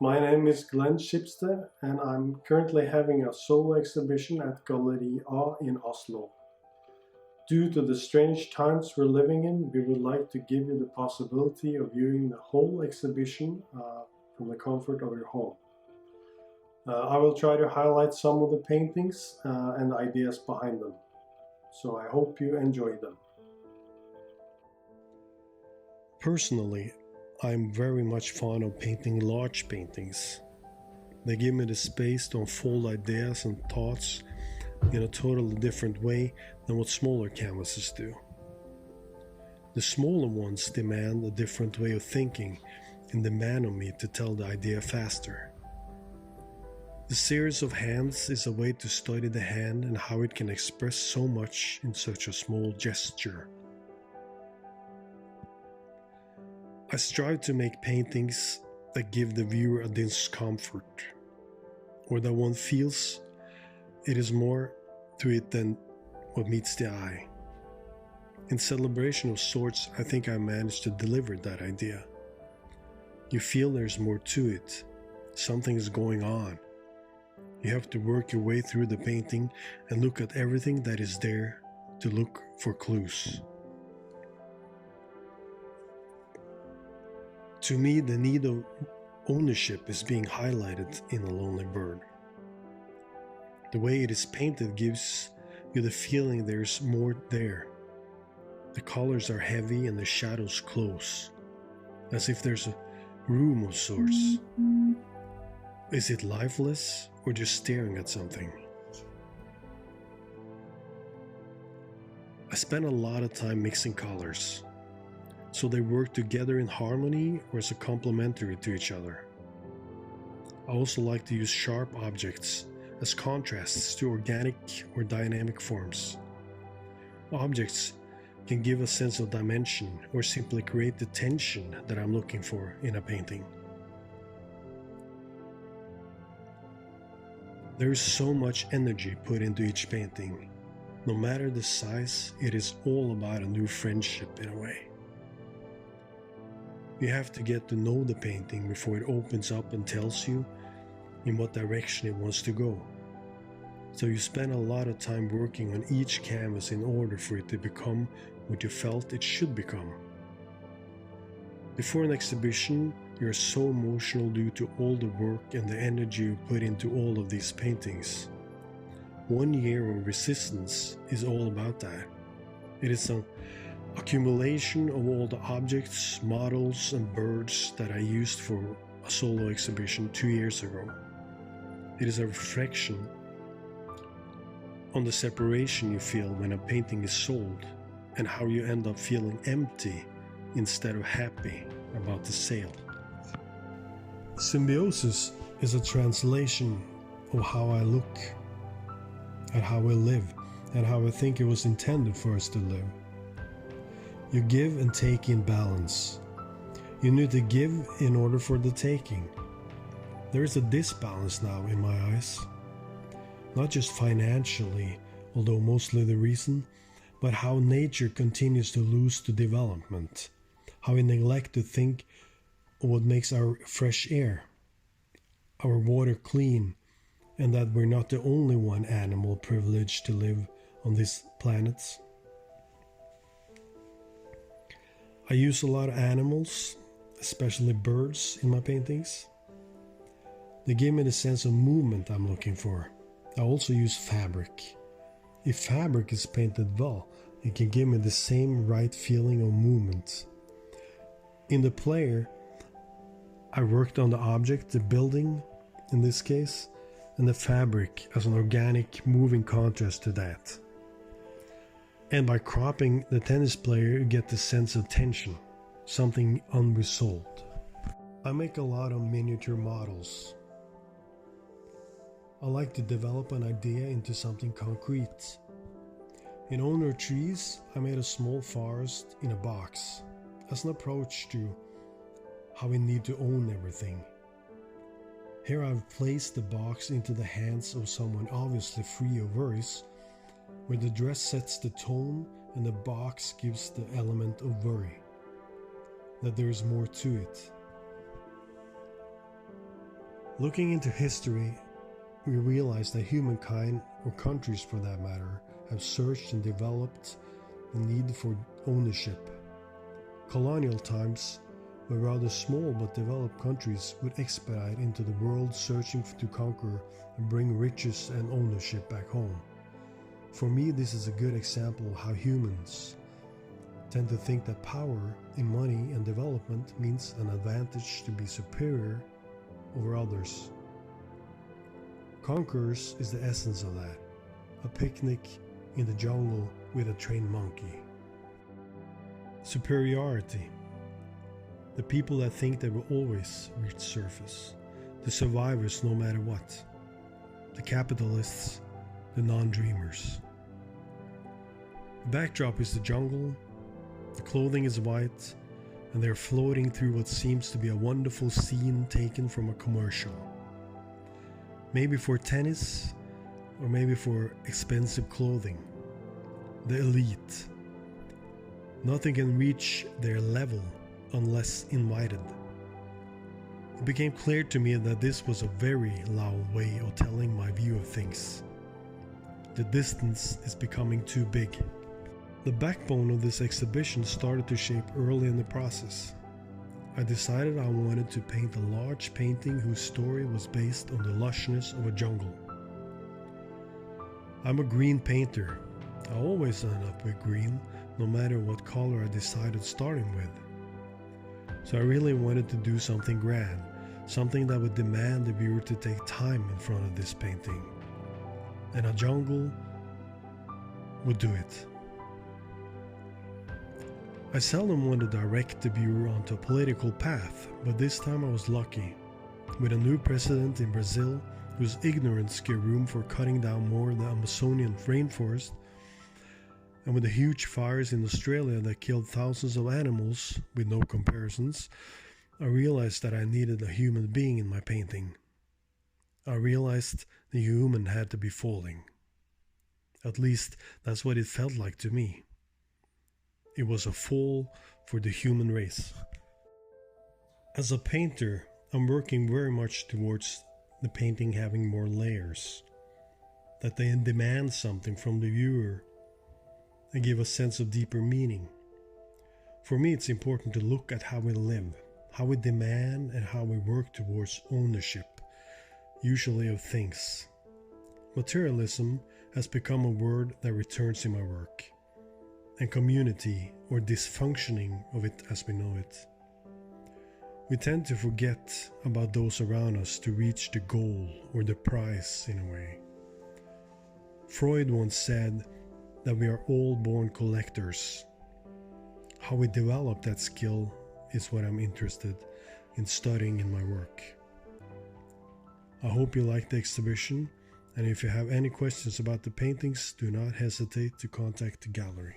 My name is Glenn Skibsted, and I'm currently having a solo exhibition at Galleri A in Oslo. Due to the strange times we're living in, we would like to give you the possibility of viewing the whole exhibition from the comfort of your home. I will try to highlight some of the paintings and ideas behind them, so I hope you enjoy them. Personally, I'm very much fond of painting large paintings. They give me the space to unfold ideas and thoughts in a totally different way than what smaller canvases do. The smaller ones demand a different way of thinking and demand on me to tell the idea faster. The series of hands is a way to study the hand and how it can express so much in such a small gesture. I strive to make paintings that give the viewer a discomfort, or that one feels it is more to it than what meets the eye. In Celebration of Sorts, I think I managed to deliver that idea. You feel there's more to it, something is going on. You have to work your way through the painting and look at everything that is there to look for clues. To me, the need of ownership is being highlighted in A Lonely Bird. The way it is painted gives you the feeling there's more there. The colors are heavy and the shadows close, as if there's a room of sorts. Is it lifeless or just staring at something? I spend a lot of time mixing colors, so they work together in harmony or as a complementary to each other. I also like to use sharp objects as contrasts to organic or dynamic forms. Objects can give a sense of dimension or simply create the tension that I'm looking for in a painting. There is so much energy put into each painting. No matter the size, it is all about a new friendship in a way. You have to get to know the painting before it opens up and tells you in what direction it wants to go. So you spend a lot of time working on each canvas in order for it to become what you felt it should become. Before an exhibition, you're so emotional due to all the work and the energy you put into all of these paintings. 1 year of resistance is all about that. It is an accumulation of all the objects, models, and birds that I used for a solo exhibition 2 years ago. It is a reflection on the separation you feel when a painting is sold and how you end up feeling empty instead of happy about the sale. Symbiosis is a translation of how I look at how we live and how I think it was intended for us to live. You give and take in balance. You need to give in order for the taking. There is a disbalance now in my eyes. Not just financially, although mostly the reason, but how nature continues to lose to development. How we neglect to think of what makes our fresh air, our water clean, and that we're not the only one animal privileged to live on this planet. I use a lot of animals, especially birds, in my paintings. They give me the sense of movement I'm looking for. I also use fabric. If fabric is painted well, it can give me the same right feeling of movement. In the player, I worked on the object, the building in this case, and the fabric as an organic moving contrast to that. And by cropping the tennis player, you get the sense of tension, something unresolved. I make a lot of miniature models. I like to develop an idea into something concrete. In Owner Trees, I made a small forest in a box as an approach to how we need to own everything. Here I've placed the box into the hands of someone obviously free of worries, where the dress sets the tone and the box gives the element of worry, that there is more to it. Looking into history, we realize that humankind, or countries for that matter, have searched and developed the need for ownership. Colonial times, where rather small but developed countries would expedite into the world searching to conquer and bring riches and ownership back home. For me, this is a good example of how humans tend to think that power in money and development means an advantage to be superior over others. Conquerors is the essence of that, a picnic in the jungle with a trained monkey. Superiority. The people that think they will always reach surface. The survivors no matter what. The capitalists, the non-dreamers. The backdrop is the jungle, the clothing is white, and they're floating through what seems to be a wonderful scene taken from a commercial. Maybe for tennis, or maybe for expensive clothing. The elite. Nothing can reach their level unless invited. It became clear to me that this was a very loud way of telling my view of things. The distance is becoming too big. The backbone of this exhibition started to shape early in the process. I decided I wanted to paint a large painting whose story was based on the lushness of a jungle. I'm a green painter. I always end up with green, no matter what color I decided starting with. So I really wanted to do something grand, something that would demand the viewer to take time in front of this painting. And a jungle would do it. I seldom want to direct the viewer onto a political path, but this time I was lucky. With a new president in Brazil whose ignorance gave room for cutting down more of the Amazonian rainforest, and with the huge fires in Australia that killed thousands of animals with no comparisons, I realized that I needed a human being in my painting. I realized the human had to be falling. At least that's what it felt like to me. It was a fall for the human race. As a painter, I'm working very much towards the painting having more layers, that they demand something from the viewer and give a sense of deeper meaning. For me, it's important to look at how we live, how we demand and how we work towards ownership, usually of things. Materialism has become a word that returns in my work, and community, or dysfunctioning of it as we know it. We tend to forget about those around us to reach the goal or the prize in a way. Freud once said that we are all born collectors. How we develop that skill is what I'm interested in studying in my work. I hope you like the exhibition, and if you have any questions about the paintings, do not hesitate to contact the gallery.